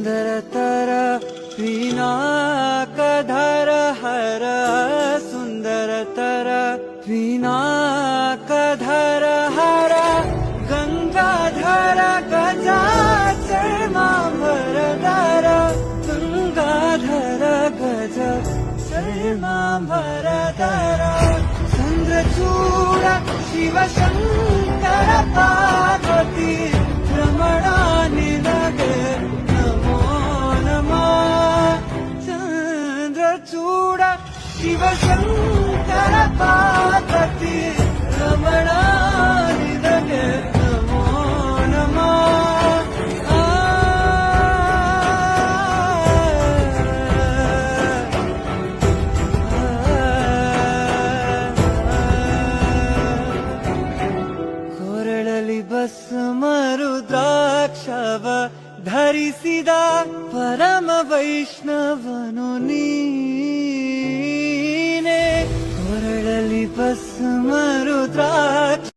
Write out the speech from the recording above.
सुन्दरतर पिनाकधर हर सुन्दरतर पिनाकधर हर गंगाधर गजाचर्माम्बरधर गंगाधर गज चर्माम्बरधर चन्द्रचूड शिवशङ्कर पार्वती रमणा निनगे नमो नमः चन्द्रचूड शिवशङ्कर पार्वती रमणा निनगे नमो नमः ಕೊರಳಲಿ ಭಸ್ಮ ರುದ್ರಾಕ್ಷವ ಧರಿಸಿದ ಪರಮ ವೈಷ್ಣವನು ನೀನೆ ಕೊರಳಲಿ ಭಸ್ಮ ರುದ್ರಾಕ್ಷ